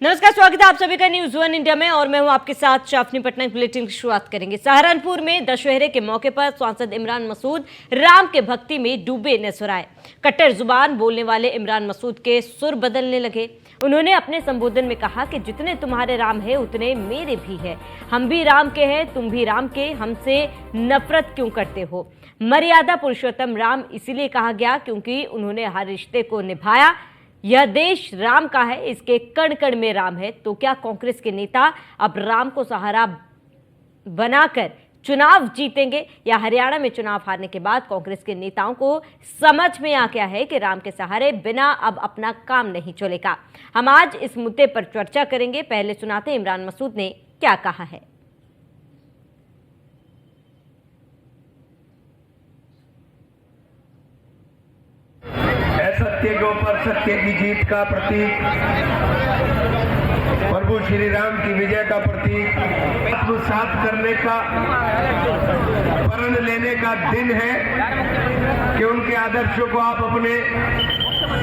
नमस्कार, स्वागत है आप सभी का न्यूज वन इंडिया में और मैं हूं आपके साथ शाफनी पटना। बुलेटिन की शुरुआत करेंगे। सहारनपुर में दशहरे के मौके पर सांसद इमरान मसूद राम के भक्ति में डूबे नजर आए। कट्टर जुबान बोलने वाले इमरान मसूद के सुर बदलने लगे। उन्होंने अपने संबोधन में कहा कि जितने तुम्हारे राम है उतने मेरे भी है। हम भी राम के हैं, तुम भी राम के, हमसे नफरत क्यों करते हो। मर्यादा पुरुषोत्तम राम इसीलिए कहा गया क्योंकि उन्होंने हर रिश्ते को निभाया। यह देश राम का है, इसके कण कण में राम है। तो क्या कांग्रेस के नेता अब राम को सहारा बनाकर चुनाव जीतेंगे, या हरियाणा में चुनाव हारने के बाद कांग्रेस के नेताओं को समझ में आ गया है कि राम के सहारे बिना अब अपना काम नहीं चलेगा। हम आज इस मुद्दे पर चर्चा करेंगे। पहले सुनाते हैं इमरान मसूद ने क्या कहा है। सत्य के ऊपर सत्य की जीत का प्रतीक, प्रभु श्री राम की विजय का प्रतीक, आत्मसात करने का, प्रण लेने का दिन है कि उनके आदर्शों को आप अपने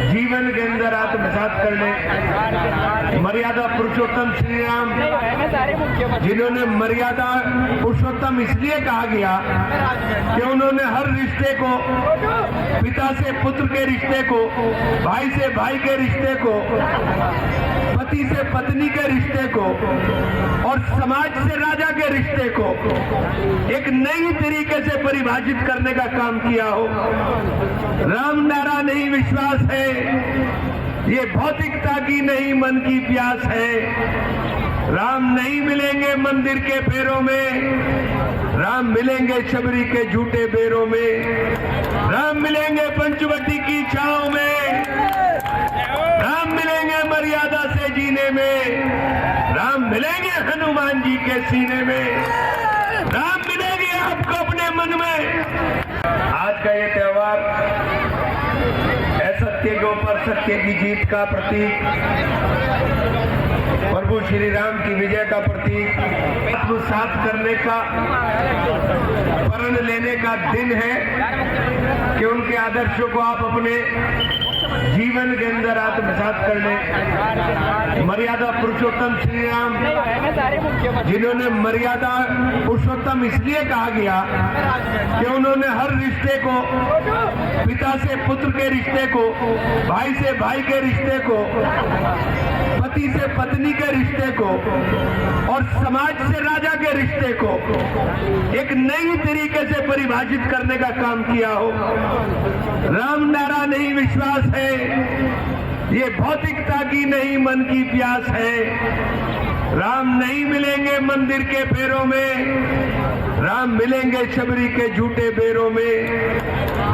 जीवन के अंदर आत्मसात कर लें। मर्यादा पुरुषोत्तम श्री राम, जिन्होंने मर्यादा पुरुषोत्तम इसलिए कहा गया कि उन्होंने हर रिश्ते को, पिता से पुत्र के रिश्ते को, भाई से भाई के रिश्ते को, पति से पत्नी के रिश्ते को और समाज से राजा के रिश्ते को एक नई तरीके से परिभाषित करने का काम किया हो। राम नारा नहीं विश्वास है, ये भौतिकता की नहीं मन की प्यास है। राम नहीं मिलेंगे मंदिर के फेरों में, राम मिलेंगे शबरी के झूठे बेरों में, राम मिलेंगे पंचवटी की छांव में, राम मिलेंगे मर्यादा से जीने में, राम मिलेंगे हनुमान जी के सीने में, राम मिलेंगे आपको अपने मन में। आज का ये त्योहार असत्य के ऊपर सत्य की जीत का प्रतीक, प्रभु श्री राम की विजय का प्रतीक, आत्मसात करने का, प्रण लेने का दिन है कि उनके आदर्शों को आप अपने जीवन के अंदर आत्मसात कर लें। मर्यादा पुरुषोत्तम श्री राम, जिन्होंने मर्यादा पुरुषोत्तम इसलिए कहा गया कि उन्होंने हर रिश्ते को, पिता से पुत्र के रिश्ते को, भाई से भाई के रिश्ते को, पति से पत्नी के रिश्ते को और समाज से राजा के रिश्ते को एक नई तरीके से परिभाषित करने का काम किया हो। राम नारा नहीं विश्वास है, ये भौतिकता की नहीं मन की प्यास है। राम नहीं मिलेंगे मंदिर के फेरों में, राम मिलेंगे शबरी के झूठे बेरों में,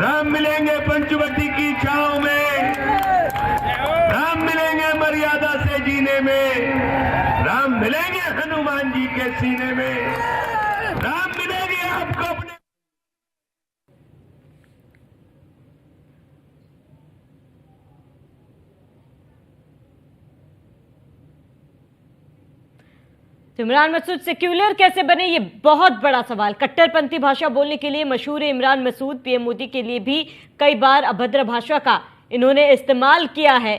राम मिलेंगे पंचवटी की छांव में, राम मिलेंगे मर्यादा से जीने में, राम मिलेंगे हनुमान जी के सीने में, राम मिलेंगे आपको अपने। इमरान मसूद सेक्युलर कैसे बने, ये बहुत बड़ा सवाल। कट्टरपंथी भाषा बोलने के लिए मशहूर है इमरान मसूद। पीएम मोदी के लिए भी कई बार अभद्र भाषा का इन्होंने इस्तेमाल किया है।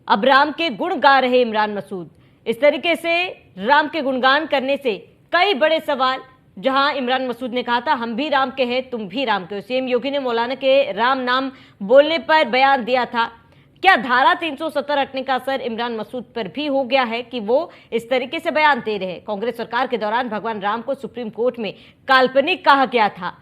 अब राम के गुण गा रहे इमरान मसूद। इस तरीके से राम के गुणगान करने से कई बड़े सवाल, जहां इमरान मसूद ने कहा था हम भी राम के हैं, तुम भी राम के हो। सीएम योगी ने मौलाना के राम नाम बोलने पर बयान दिया था। क्या धारा 370 हटने का असर इमरान मसूद पर भी हो गया है कि वो इस तरीके से बयान दे रहे हैं। कांग्रेस सरकार के दौरान भगवान राम को सुप्रीम कोर्ट में काल्पनिक कहा गया था,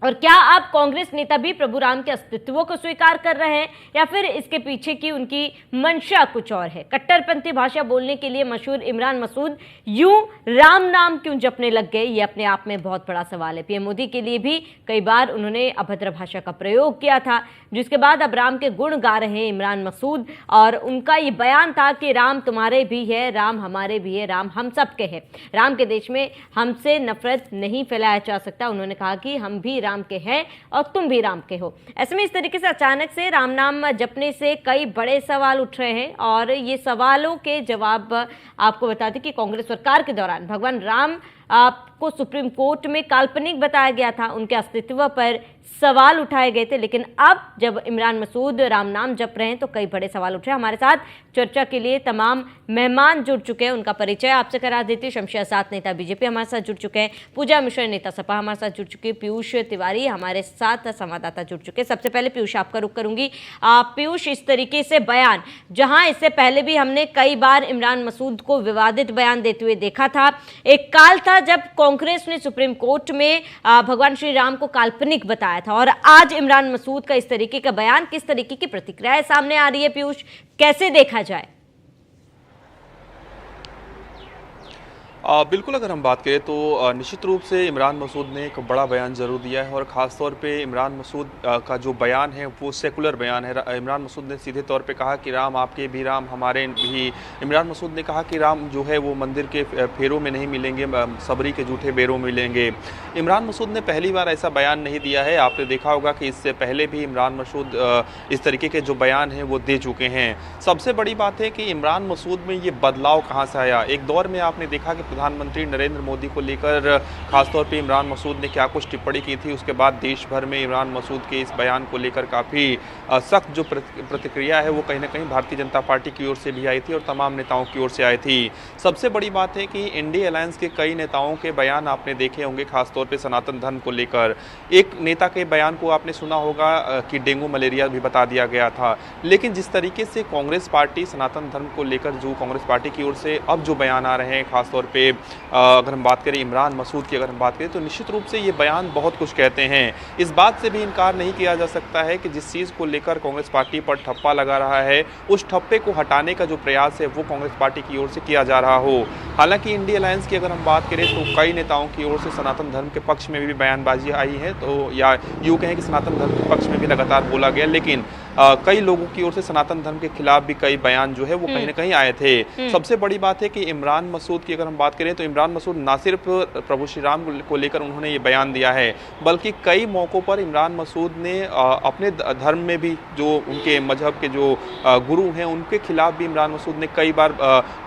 और क्या अब कांग्रेस नेता भी प्रभु राम के अस्तित्व को स्वीकार कर रहे हैं, या फिर इसके पीछे की उनकी मंशा कुछ और है। कट्टरपंथी भाषा बोलने के लिए मशहूर इमरान मसूद यूं राम नाम क्यों जपने लग गए, ये अपने आप में बहुत बड़ा सवाल है। पीएम मोदी के लिए भी कई बार उन्होंने अभद्र भाषा का प्रयोग किया था, जिसके बाद अब राम के गुण गा रहे हैं इमरान मसूद। और उनका ये बयान था कि राम तुम्हारे भी है, राम हमारे भी है, राम हम सब के है। राम के देश में हमसे नफरत नहीं फैलाया जा सकता। उन्होंने कहा कि हम भी राम के हैं और तुम भी राम के हो। ऐसे में इस तरीके से अचानक से राम नाम जपने से कई बड़े सवाल उठ रहे हैं, और ये सवालों के जवाब आपको बता दें कि कांग्रेस सरकार के दौरान भगवान राम आपको सुप्रीम कोर्ट में काल्पनिक बताया गया था, उनके अस्तित्व पर सवाल उठाए गए थे, लेकिन अब जब इमरान मसूद राम नाम जप रहे हैं तो कई बड़े सवाल उठ रहे हैं। हमारे साथ चर्चा के लिए तमाम मेहमान जुड़ चुके हैं, उनका परिचय आपसे करा देती हूं। शमशेर आजाद नेता बीजेपी हमारे साथ जुड़ चुके हैं, पूजा मिश्रा नेता सपा हमारे साथ जुड़ चुके हैं, पीयूष तिवारी हमारे साथ संवाददाता जुड़ चुके हैं। सबसे पहले पीयूष आपका रुख करूंगी। पीयूष, इस तरीके से बयान, जहां इससे पहले भी हमने कई बार इमरान मसूद को विवादित बयान देते हुए देखा था, एक काल था जब कांग्रेस ने सुप्रीम कोर्ट में भगवान श्री राम को काल्पनिक बताया था, और आज इमरान मसूद का इस तरीके का बयान, किस तरीके की प्रतिक्रियाएं सामने आ रही है पीयूष, कैसे देखा जाए? बिल्कुल, अगर हम बात करें तो निश्चित रूप से इमरान मसूद ने एक बड़ा बयान ज़रूर दिया है, और ख़ास तौर पे इमरान मसूद का जो बयान है वो सेकुलर बयान है। इमरान मसूद ने सीधे तौर पे कहा कि राम आपके भी राम हमारे भी। इमरान मसूद ने कहा कि राम जो है वो मंदिर के फेरों में नहीं मिलेंगे, सबरी के जूठे बेरों में मिलेंगे। इमरान मसूद ने पहली बार ऐसा बयान नहीं दिया है, आपने देखा होगा कि इससे पहले भी इमरान मसूद इस तरीके के जो बयान हैं वो दे चुके हैं। सबसे बड़ी बात है कि इमरान मसूद में ये बदलाव कहाँ से आया। एक दौर में आपने देखा कि प्रधानमंत्री नरेंद्र मोदी को लेकर खासतौर पे इमरान मसूद ने क्या कुछ टिप्पणी की थी, उसके बाद देश भर में इमरान मसूद के इस बयान को लेकर काफ़ी सख्त जो प्रतिक्रिया है वो कहीं ना कहीं भारतीय जनता पार्टी की ओर से भी आई थी और तमाम नेताओं की ओर से आई थी। सबसे बड़ी बात है कि इंडिया अलायंस के कई नेताओं के बयान आपने देखे होंगे, खासतौर पर सनातन धर्म को लेकर। एक नेता के बयान को आपने सुना होगा कि डेंगू मलेरिया भी बता दिया गया था, लेकिन जिस तरीके से कांग्रेस पार्टी सनातन धर्म को लेकर जो कांग्रेस पार्टी की ओर से अब जो बयान आ रहे हैं, खासतौर पे अगर हम बात करें इमरान मसूद की, अगर हम बात करें तो निश्चित रूप से ये बयान बहुत कुछ कहते हैं। इस बात से भी इनकार नहीं किया जा सकता है कि जिस चीज़ को लेकर कांग्रेस पार्टी पर ठप्पा लगा रहा है, उस ठप्पे को हटाने का जो प्रयास है वो कांग्रेस पार्टी की ओर से किया जा रहा हो। हालांकि इंडिया अलायंस की अगर हम बात करें तो कई नेताओं की ओर से सनातन धर्म के पक्ष में भी बयानबाजी आई है, तो या यूँ कहें कि सनातन धर्म के पक्ष में भी लगातार बोला गया, लेकिन कई लोगों की ओर से सनातन धर्म के खिलाफ भी कई बयान जो है वो कहीं ना कहीं आए थे। सबसे बड़ी बात है कि इमरान मसूद की अगर हम बात करें तो इमरान मसूद ना सिर्फ प्रभु श्री राम को लेकर उन्होंने ये बयान दिया है, बल्कि कई मौक़ों पर इमरान मसूद ने अपने धर्म में भी जो उनके मजहब के जो गुरु हैं उनके खिलाफ भी इमरान मसूद ने कई बार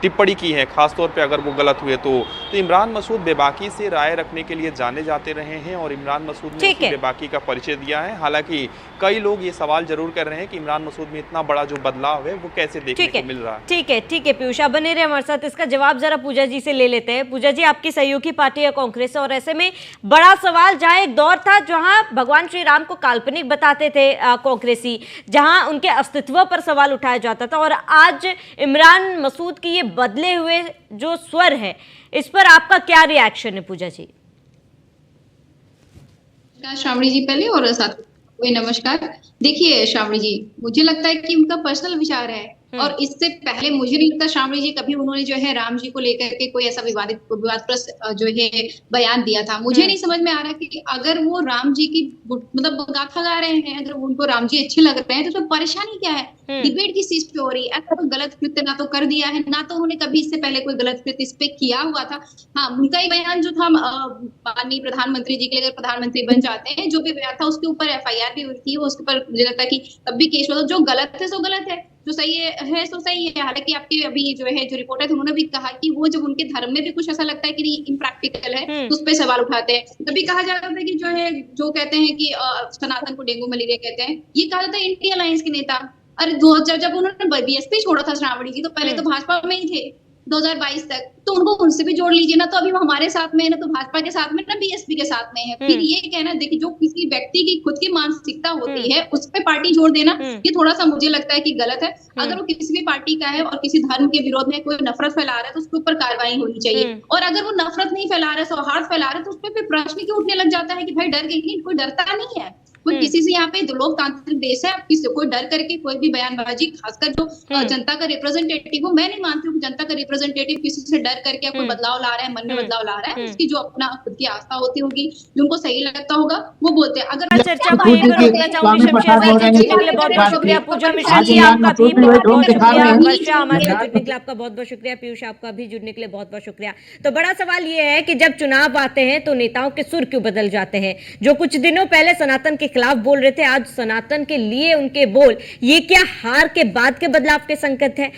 टिप्पणी की है, खासतौर पर अगर वो गलत हुए तो इमरान मसूद बेबाकी से राय रखने के लिए जाने जाते रहे हैं और इमरान मसूद ने बेबाकी का परिचय दिया है। हालांकि कई लोग ये सवाल जरूर कर रहे हैं कि इमरान मसूद में इतना बड़ा जो बदलाव है वो कैसे देखने को मिल रहा है। ठीक है पीयूष, आप बने रहे हमारे साथ। इसका जवाब जरा पूजा जी से ले लेते हैं। पूजा जी, आपकी सहयोगी पार्टी है कांग्रेस, और ऐसे में बड़ा सवाल, जहां एक दौर था जहां भगवान श्री राम को काल्पनिक बताते थे कांग्रेसी, जहां उनके अस्तित्व पर सवाल उठाया जाता था, और आज इमरान मसूद की ये बदले हुए जो स्वर है, इस पर आपका क्या रिएक्शन है पूजा जी? श्रावणी जी पहले, और साथ में नमस्कार। देखिए श्रावणी जी, मुझे लगता है कि उनका पर्सनल विचार है, और इससे पहले मुझे नहीं लगता श्रावणी जी कभी उन्होंने जो है राम जी को लेकर के कोई ऐसा विवादग्रस्त जो है बयान दिया था। मुझे नहीं समझ में आ रहा कि अगर वो राम जी की मतलब गाथा गा रहे हैं, अगर उनको राम जी अच्छे लग रहे हैं तो परेशानी क्या है? डिबेट किस चीज पे हो रही है? ऐसा कोई गलत कृत्य ना तो कर दिया है, ना तो उन्होंने कभी इससे पहले कोई गलत कृत्य इस पे किया हुआ था। हाँ, उनका ही बयान जो था माननीय प्रधानमंत्री जी के लिए, अगर प्रधानमंत्री बन जाते हैं, जो भी बयान था उसके ऊपर FIR भी हुई थी, उसके ऊपर मुझे लगता है कि तब भी केस हुआ। जो गलत है सो गलत है, जो सही है सो सही है। हालांकि आपके अभी जो है जो रिपोर्टर थे उन्होंने भी कहा कि वो जब उनके धर्म में भी कुछ ऐसा लगता है कि नहीं इम्प्रैक्टिकल है, तो उस पर सवाल उठाते हैं। तभी कहा जाता है कि जो है जो कहते हैं कि सनातन को डेंगू मलेरिया कहते हैं, ये कहा जाता है इंडिया अलायंस के नेता। अरे जब उन्होंने BSP छोड़ा था श्रावणी जी, तो पहले तो भाजपा में ही थे 2022 तक, तो उनको उनसे भी जोड़ लीजिए ना। तो अभी वो हमारे साथ में है ना, तो भाजपा के साथ में ना BSP के साथ में है। फिर ये कहना, देखिए जो किसी व्यक्ति की खुद की मानसिकता होती है उस पे पार्टी जोड़ देना, ये थोड़ा सा मुझे लगता है कि गलत है। अगर वो किसी भी पार्टी का है और किसी धर्म के विरोध में कोई नफरत फैला रहा है तो उसके ऊपर कार्रवाई होनी चाहिए। और अगर वो नफरत नहीं फैला रहा है, सौहार्द फैला रहा है, तो उस पर प्रश्न क्यों उठने लग जाता है कि भाई डर गई? कोई डरता नहीं है, कोई किसी से। यहाँ पे लोकतांत्रिक देश है, किसी कोई डर करके कोई भी बयानबाजी, खासकर जो जनता का रिप्रेजेंटेटिव हो, मैं नहीं मानती हूँ कि जनता का रिप्रेजेंटेटिव किसी से डर करके कोई बदलाव ला रहा है, मन में बदलाव ला रहा है। उसकी जो अपना खुद की आस्था होती होगी, जो उनको सही लगता होगा वो बोलते हैं। अगर चर्चा को यहीं पर रोकना चाहूंगी। शमशेर भाई जी, जुड़ने के लिए बहुत बहुत शुक्रिया। पूजा मिश्रा जी, आपका भी बहुत बहुत शुक्रिया। वर्षा हमारे साथ जुड़ने के लिए आपका बहुत बहुत शुक्रिया। पीयूष, आपका भी जुड़ने के लिए बहुत बहुत शुक्रिया। तो बड़ा सवाल ये है कि जब चुनाव आते हैं तो नेताओं के सुर क्यों बदल जाते हैं? जो कुछ दिनों पहले सनातन के खिलाफ बोल रहे थे, आज सनातन के लिए उनके बोल, ये क्या हार के बाद के बदलाव के संकेत है?